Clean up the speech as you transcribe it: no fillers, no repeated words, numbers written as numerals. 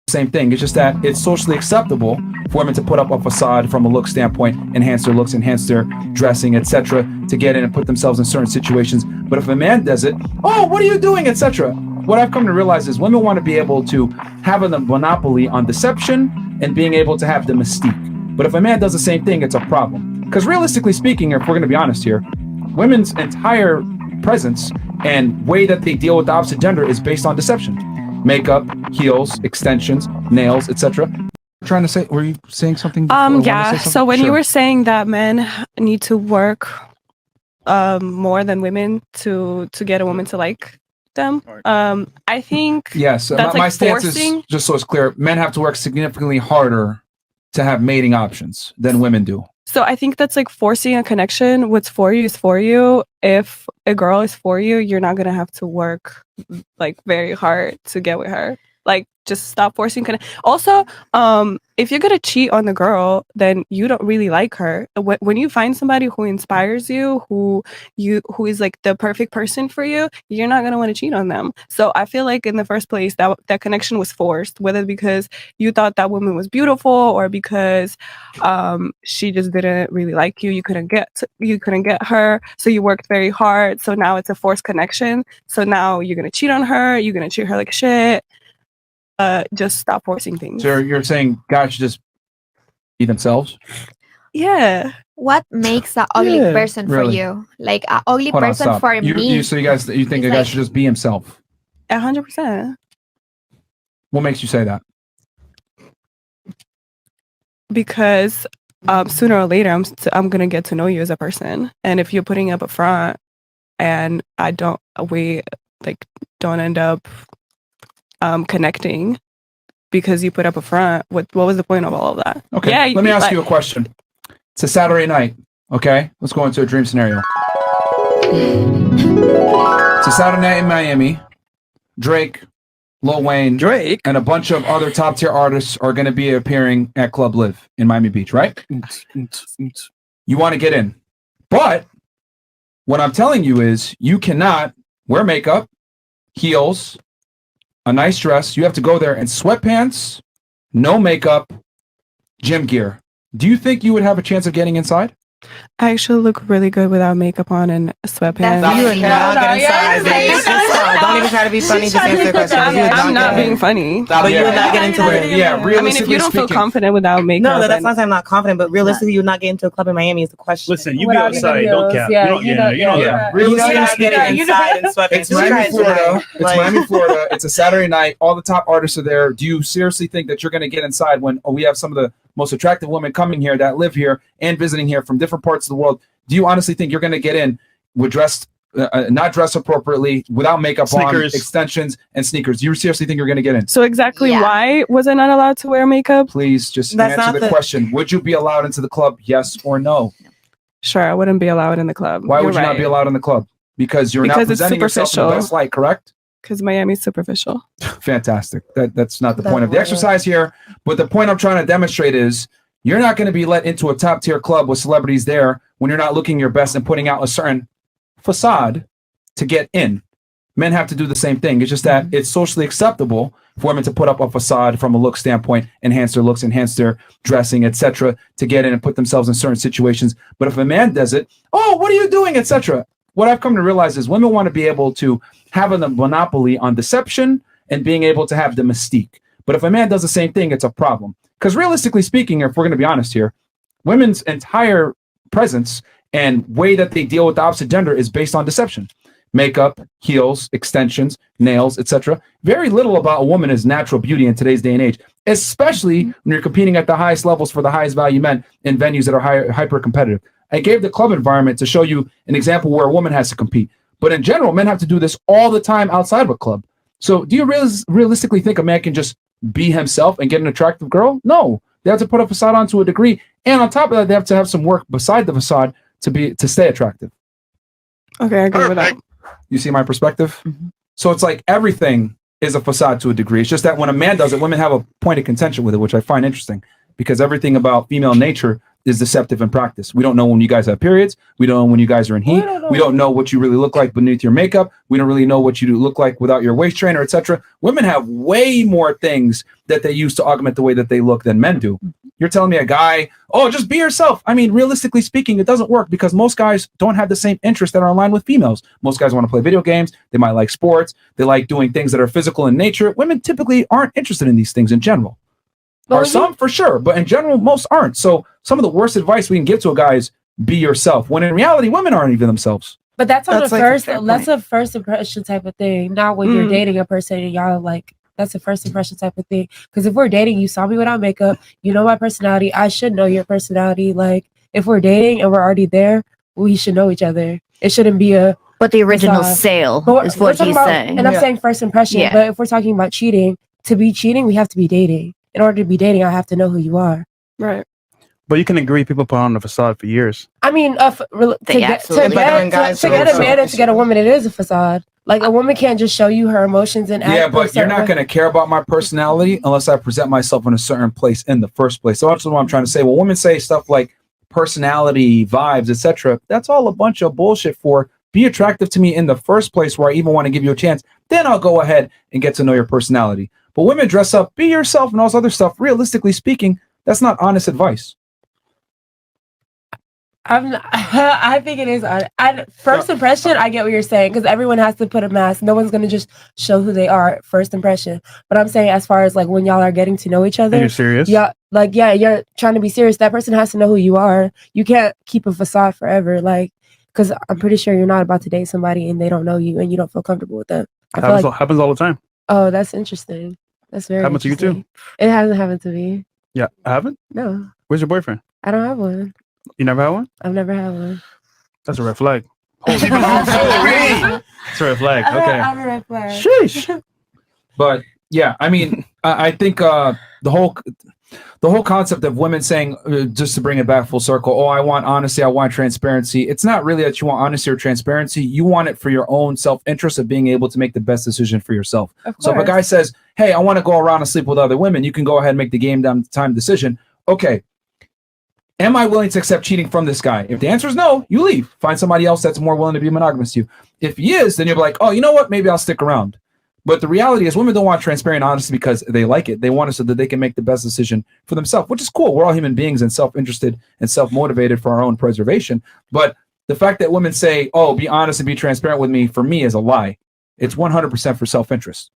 same thing. It's just that it's socially acceptable for women to put up a facade from a look standpoint, enhance their looks, enhance their dressing, etc., to get in and put themselves in certain situations. But if a man does it, oh, what are you doing, etc. What I've come to realize is women want to be able to have a monopoly on deception and being able to have the mystique. But if a man does the same thing, it's a problem. Because realistically speaking, if we're going to be honest here, women's entire presence and way that they deal with the opposite gender is based on deception. Makeup, heels, extensions, nails, etc. Trying to say, were you saying something? Yeah. So when you were saying that men need to work more than women to get a woman to like them, I think yes. That's my like stance forcing. is, just so it's clear, men have to work significantly harder to have mating options than women do. So I think that's like forcing a connection. What's for you is for you. If a girl is for you, you're not gonna have to work like very hard to get with her. Like, just stop forcing also, if you're gonna cheat on the girl, then you don't really like her. When you find somebody who inspires you, who is like the perfect person for you, you're not gonna want to cheat on them. So I feel like in the first place that connection was forced, whether because you thought that woman was beautiful or because she just didn't really like you. You couldn't get her, so you worked very hard. So now it's a forced connection. So now you're gonna cheat on her. You're gonna treat her like shit. Just stop forcing things. So you're saying guys should just be themselves? Yeah. What makes an ugly person for Really? you? Like an ugly Hold on, person stop. for You me. think a guy should just be himself? 100%. What makes you say that? Because sooner or later, I'm gonna get to know you as a person, and if you're putting up a front, and we don't end up connecting because you put up a front, what was the point of all of that? Okay, Yeah, let me ask you a question. It's a Saturday night, okay? Let's go into a dream scenario. It's a Saturday night in Miami. Drake, Lil Wayne, and a bunch of other top tier artists are going to be appearing at Club Live in Miami Beach, right? You want to get in. But what I'm telling you is you cannot wear makeup, heels, a nice dress. You have to go there in sweatpants, no makeup, gym gear. Do you think you would have a chance of getting inside? I actually look really good without makeup on and sweatpants. You would not get inside. Don't even try to be funny. Just answer the question. I'm not being funny. But you would not get into it. Yeah, realistically I mean, if you don't feel speaking, confident without makeup, No, that's not saying I'm not confident, but realistically, you would not get into a club in Miami is the question. Listen, you be outside, don't cap. Yeah, You don't get in. You know that. Realistically speaking, inside in sweatpants. it's Miami, Florida. It's Miami, Florida. It's a Saturday night. All the top artists are there. Do you seriously think that you're going to get inside when we have some of the most attractive women coming here that live here and visiting here from different parts of the world? Do you honestly think you're going to get in with not dressed appropriately, without makeup on, extensions, and sneakers? Do you seriously think you're going to get in? So exactly why was I not allowed to wear makeup? Please just answer the question. Would you be allowed into the club? Yes or no? Sure, I wouldn't be allowed in the club. Why would you not be allowed in the club? Because you're not presenting yourself in the best light, correct? Because Miami's superficial. Fantastic. That's not the point of the exercise here. But the point I'm trying to demonstrate is you're not going to be let into a top tier club with celebrities there when you're not looking your best and putting out a certain facade to get in. Men have to do the same thing. It's just that it's socially acceptable for women to put up a facade from a look standpoint, enhance their looks, enhance their dressing, etc., to get in and put themselves in certain situations. But if a man does it, oh, what are you doing, etc. What I've come to realize is women want to be able to have a monopoly on deception and being able to have the mystique. But if a man does the same thing, it's a problem. Because realistically speaking, if we're going to be honest here, women's entire presence and way that they deal with the opposite gender is based on deception. Makeup, heels, extensions, nails, etc. Very little about a woman is natural beauty in today's day and age, especially when you're competing at the highest levels for the highest value men in venues that are hyper competitive. I gave the club environment to show you an example where a woman has to compete. But in general, men have to do this all the time outside of a club. So do you realistically think a man can just be himself and get an attractive girl? No. They have to put a facade on to a degree. And on top of that, they have to have some work beside the facade to stay attractive. Okay, I agree with that. You see my perspective? Mm-hmm. So it's like everything is a facade to a degree. It's just that when a man does it, women have a point of contention with it, which I find interesting because everything about female nature is deceptive in practice. We don't know when you guys have periods. We don't know when you guys are in heat. We don't know what you really look like beneath your makeup. We don't really know what you look like without your waist trainer, etc. Women have way more things that they use to augment the way that they look than men do. You're telling me a guy, oh, just be yourself. I mean, realistically speaking, it doesn't work because most guys don't have the same interests that are in line with females. Most guys want to play video games. They might like sports. They like doing things that are physical in nature. Women typically aren't interested in these things in general. Or some for sure, but in general, most aren't. So some of the worst advice we can give to a guy is be yourself. When in reality, women aren't even themselves. But that's on That's the like a first. fair That's a first impression type of thing. Not when you're dating a person and y'all like. That's a first impression type of thing. Because if we're dating, you saw me without makeup. You know my personality. I should know your personality. Like if we're dating and we're already there, we should know each other. It shouldn't be a. But the original facade. sale But is we're what talking he's about- saying. And I'm saying first impression. Yeah. But if we're talking about cheating, to be cheating, we have to be dating. In order to be dating, I have to know who you are. Right. But you can agree people put on a facade for years. I mean, to They get absolutely to get a man and to get a woman, it is a facade. Like a woman can't just show you her emotions and act. Yeah, a but you're certain not way. going to care about my personality unless I present myself in a certain place in the first place. So that's what I'm trying to say. When women say stuff like personality, vibes, etc., that's all a bunch of bullshit for be attractive to me in the first place where I even want to give you a chance. Then I'll go ahead and get to know your personality. But women dress up, be yourself, and all this other stuff. Realistically speaking, that's not honest advice. I think it is. First impression, I get what you're saying because everyone has to put a mask. No one's gonna just show who they are at first impression. But I'm saying as far as like when y'all are getting to know each other, And you're serious? yeah, you're trying to be serious. That person has to know who you are. You can't keep a facade forever, like because I'm pretty sure you're not about to date somebody and they don't know you and you don't feel comfortable with them. I feel like, Happens all the time. oh, that's interesting. That's very. Happened to you too. interesting. It hasn't happened to me. Yeah, I haven't. No, Where's your boyfriend? I don't have one. You never had one? I've never had one. That's a red flag. That's a red flag. Okay. I'm a red flag. Sheesh. But yeah, I mean, I think the whole concept of women saying, just to bring it back full circle, oh, I want honesty, I want transparency. It's not really that you want honesty or transparency. You want it for your own self-interest of being able to make the best decision for yourself. So if a guy says, hey, I want to go around and sleep with other women, you can go ahead and make the game time decision. Okay. Am I willing to accept cheating from this guy? If the answer is no, you leave. Find somebody else that's more willing to be monogamous to you. If he is, then you'll be like, oh, you know what? Maybe I'll stick around. But the reality is women don't want transparent honesty because they like it. They want it so that they can make the best decision for themselves, which is cool. We're all human beings and self-interested and self-motivated for our own preservation. But the fact that women say, oh, be honest and be transparent with me, for me is a lie. It's 100% for self-interest.